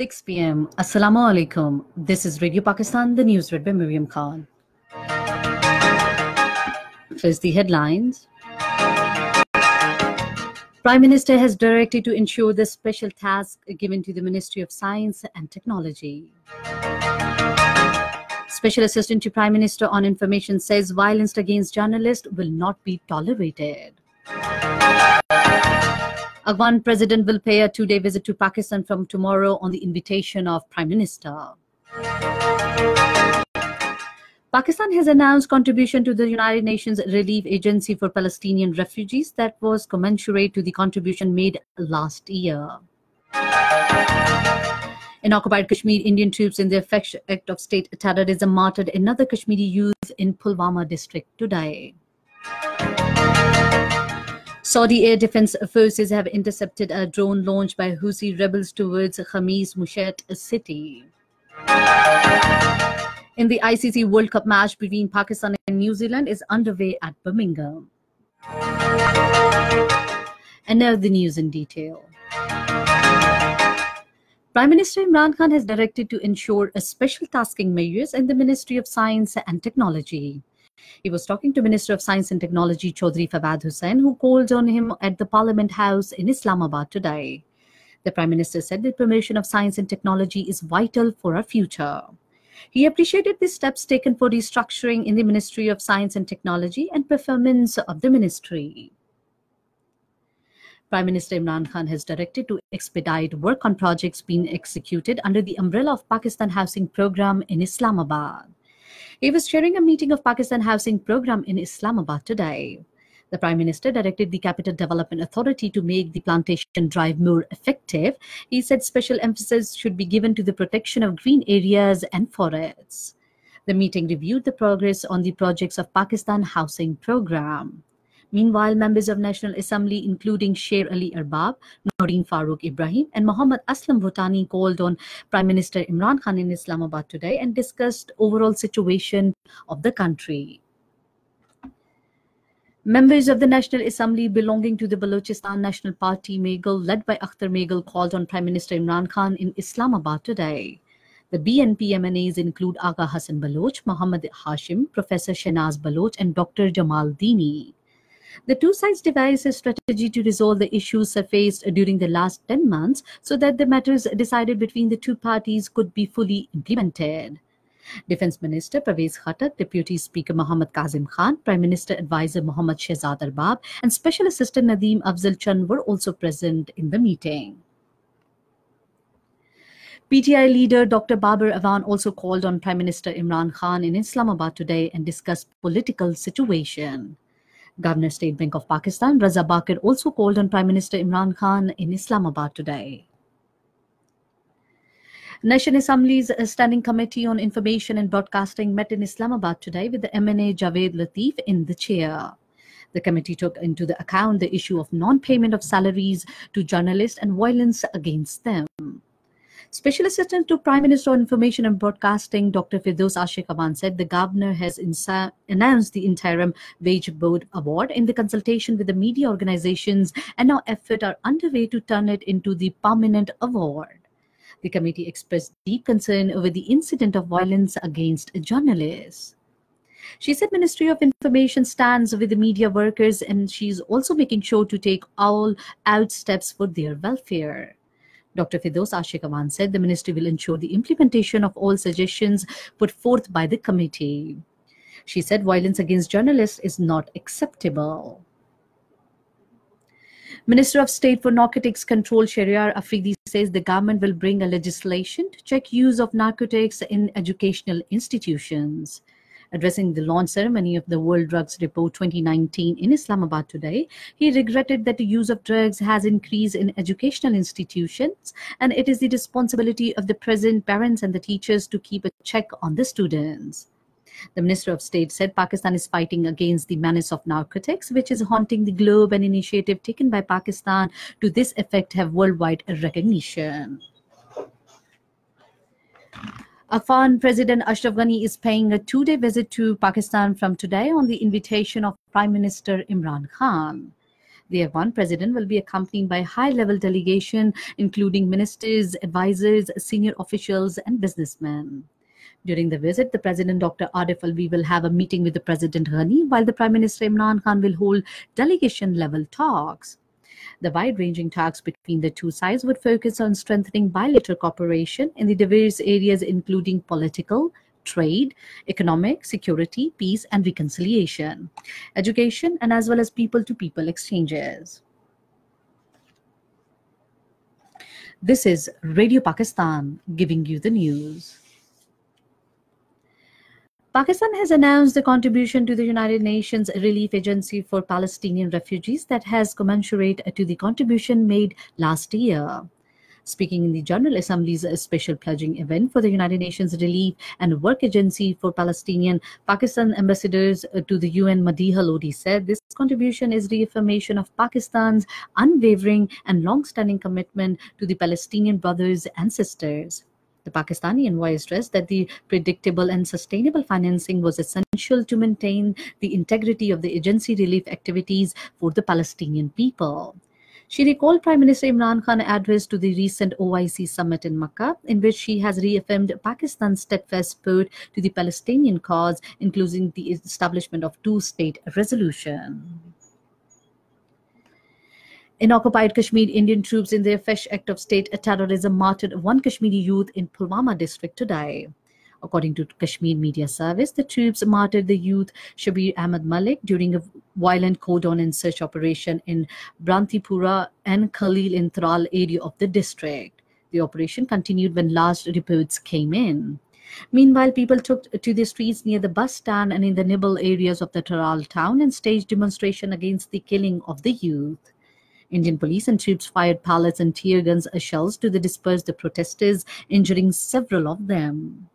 6 p.m. Assalamu alaikum. This is Radio Pakistan, the news read by Miriam Khan. First, the headlines. Prime Minister has directed to ensure the special task given to the Ministry of Science and Technology. Special Assistant to Prime Minister on Information says violence against journalists will not be tolerated. Afghan President will pay a two-day visit to Pakistan from tomorrow on the invitation of Prime Minister. Pakistan has announced contribution to the United Nations Relief Agency for Palestinian refugees that was commensurate to the contribution made last year. In occupied Kashmir, Indian troops in the act of state terrorism martyred another Kashmiri youth in Pulwama district today. Saudi Air Defense Forces have intercepted a drone launched by Houthi rebels towards Khamis Mushat city. In the ICC World Cup match between Pakistan and New Zealand is underway at Birmingham. And now the news in detail. Prime Minister Imran Khan has directed to ensure a special tasking measures in the Ministry of Science and Technology. He was talking to Minister of Science and Technology Chaudhry Fawad Hussain, who called on him at the Parliament House in Islamabad today. The Prime Minister said the promotion of science and technology is vital for our future. He appreciated the steps taken for restructuring in the Ministry of Science and Technology and performance of the ministry. Prime Minister Imran Khan has directed to expedite work on projects being executed under the umbrella of Pakistan Housing Program in Islamabad. He was chairing a meeting of Pakistan Housing Program in Islamabad today. The Prime Minister directed the Capital Development Authority to make the plantation drive more effective. He said special emphasis should be given to the protection of green areas and forests. The meeting reviewed the progress on the projects of Pakistan Housing Program. Meanwhile, members of National Assembly, including Sher Ali Arbab, Noreen Farooq Ibrahim and Mohammad Aslam Bhutani, called on Prime Minister Imran Khan in Islamabad today and discussed overall situation of the country. Members of the National Assembly belonging to the Balochistan National Party Meghal, led by Akhtar Meghal, called on Prime Minister Imran Khan in Islamabad today. The BNP MNAs include Agha Hassan Baloch, Muhammad Hashim, Professor Shanaz Baloch and Dr. Jamal Dini. The two sides devised a strategy to resolve the issues surfaced during the last 10 months so that the matters decided between the two parties could be fully implemented. Defence Minister Pervez Khattak, Deputy Speaker Muhammad Kazim Khan, Prime Minister Advisor Muhammad Shehzad Arbab and Special Assistant Nadeem Afzal Chand were also present in the meeting. PTI leader Dr. Babar Awan also called on Prime Minister Imran Khan in Islamabad today and discussed political situation. Governor State Bank of Pakistan Raza Bakir also called on Prime Minister Imran Khan in Islamabad today. National Assembly's Standing Committee on Information and Broadcasting met in Islamabad today with the MNA Javed Latif in the chair. The committee took into the account the issue of non-payment of salaries to journalists and violence against them. Special Assistant to Prime Minister on Information and Broadcasting, Dr. Firdaus Ashiq Awan, said the Governor has announced the Interim Wage Board Award in the consultation with the media organizations and now efforts are underway to turn it into the permanent award. The committee expressed deep concern over the incident of violence against journalists. She said Ministry of Information stands with the media workers and she's also making sure to take all out steps for their welfare. Dr. Firdaus Ashiq Awan said the ministry will ensure the implementation of all suggestions put forth by the committee. She said violence against journalists is not acceptable. Minister of State for Narcotics Control Shahryar Afridi says the government will bring a legislation to check use of narcotics in educational institutions. Addressing the launch ceremony of the World Drugs Report 2019 in Islamabad today, he regretted that the use of drugs has increased in educational institutions and it is the responsibility of the present parents and the teachers to keep a check on the students. The Minister of State said Pakistan is fighting against the menace of narcotics, which is haunting the globe. An initiative taken by Pakistan to this effect have worldwide recognition. Afghan President Ashraf Ghani is paying a two-day visit to Pakistan from today on the invitation of Prime Minister Imran Khan. The Afghan president will be accompanied by a high-level delegation, including ministers, advisors, senior officials, and businessmen. During the visit, the President Dr. Arif Alvi will have a meeting with the President Ghani, while the Prime Minister Imran Khan will hold delegation-level talks. The wide-ranging talks between the two sides would focus on strengthening bilateral cooperation in the diverse areas including political, trade, economic, security, peace and reconciliation, education, and as well as people-to-people exchanges. This is Radio Pakistan giving you the news. Pakistan has announced the contribution to the United Nations Relief Agency for Palestinian Refugees that has commensurate to the contribution made last year. Speaking in the General Assembly's special pledging event for the United Nations Relief and Work Agency for Palestinian, Pakistan ambassadors to the UN Madiha Lodi said this contribution is reaffirmation of Pakistan's unwavering and long-standing commitment to the Palestinian brothers and sisters. The Pakistani envoy stressed that the predictable and sustainable financing was essential to maintain the integrity of the agency relief activities for the Palestinian people. She recalled Prime Minister Imran Khan's address to the recent OIC summit in Makkah, in which she has reaffirmed Pakistan's steadfast support to the Palestinian cause, including the establishment of two-state resolution. In occupied Kashmir, Indian troops in their fresh act of state terrorism martyred one Kashmiri youth in Pulwama district today. According to Kashmir Media Service, the troops martyred the youth Shabir Ahmed Malik during a violent cordon and search operation in Brantipura and Khalil in Tral area of the district. The operation continued when last reports came in. Meanwhile, people took to the streets near the bus stand and in the nibble areas of the Taral town and staged demonstration against the killing of the youth. Indian police and troops fired pellets and tear guns shells to disperse the protesters, injuring several of them.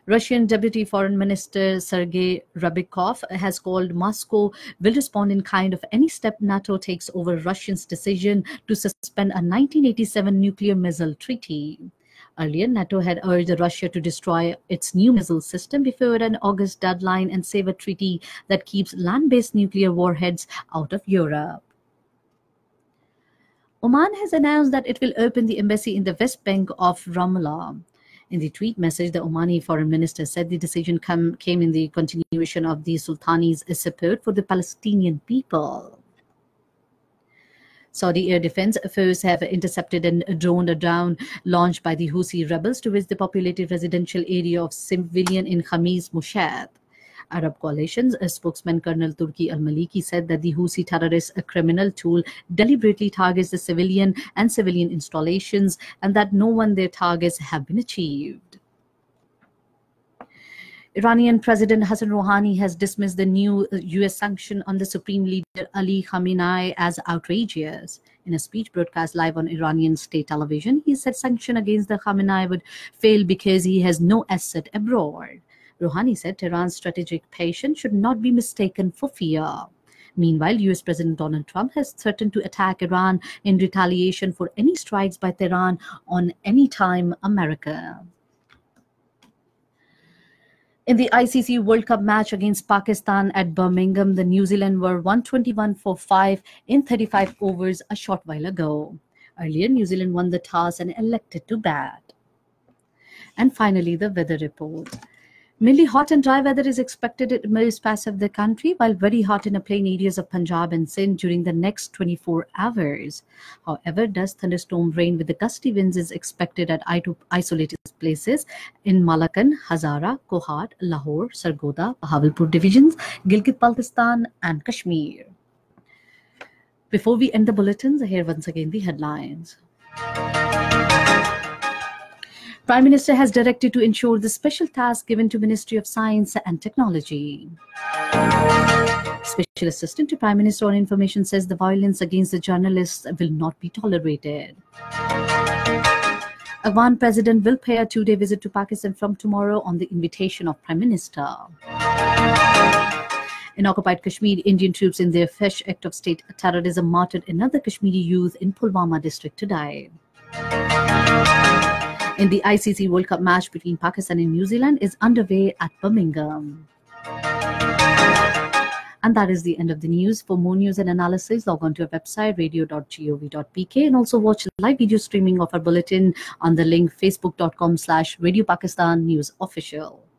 Russian Deputy Foreign Minister Sergei Ryabkov has called Moscow will respond in kind of any step NATO takes over Russia's decision to suspend a 1987 nuclear missile treaty. Earlier, NATO had urged Russia to destroy its new missile system before an August deadline and save a treaty that keeps land-based nuclear warheads out of Europe. Oman has announced that it will open the embassy in the West Bank of Ramallah. In the tweet message, the Omani foreign minister said the decision came in the continuation of the Sultani's support for the Palestinian people. Saudi air defense forces have intercepted and droned down launched by the Houthi rebels towards the populated residential area of civilian in Khamis Mushat. Arab coalition's spokesman Colonel Turki al-Maliki said that the Houthi terrorists, a criminal tool, deliberately targets the civilian and civilian installations and that no one their targets have been achieved. Iranian President Hassan Rouhani has dismissed the new U.S. sanction on the Supreme Leader Ali Khamenei as outrageous. In a speech broadcast live on Iranian state television, he said sanction against the Khamenei would fail because he has no asset abroad. Rouhani said Tehran's strategic patience should not be mistaken for fear. Meanwhile, U.S. President Donald Trump has threatened to attack Iran in retaliation for any strikes by Tehran on any time America. In the ICC World Cup match against Pakistan at Birmingham, the New Zealand were 121 for 5 in 35 overs a short while ago. Earlier, New Zealand won the toss and elected to bat. And finally, the weather report. Mainly hot and dry weather is expected in most parts of the country, while very hot in the plain areas of Punjab and Sindh during the next 24 hours. However, dust thunderstorm rain with the gusty winds is expected at isolated places in Malakan, Hazara, Kohat, Lahore, Sargodha, Bahawalpur divisions, Gilgit-Baltistan and Kashmir. Before we end the bulletins, here once again the headlines. Prime Minister has directed to ensure the special task given to Ministry of Science and Technology. Special Assistant to Prime Minister on Information says the violence against the journalists will not be tolerated. Afghan President will pay a 2-day visit to Pakistan from tomorrow on the invitation of Prime Minister. In occupied Kashmir, Indian troops in their fresh act of state terrorism martyred another Kashmiri youth in Pulwama district today. In the ICC World Cup match between Pakistan and New Zealand is underway at Birmingham. And that is the end of the news. For more news and analysis, log on to our website, radio.gov.pk, and also watch live video streaming of our bulletin on the link facebook.com/Radio Pakistan News Official.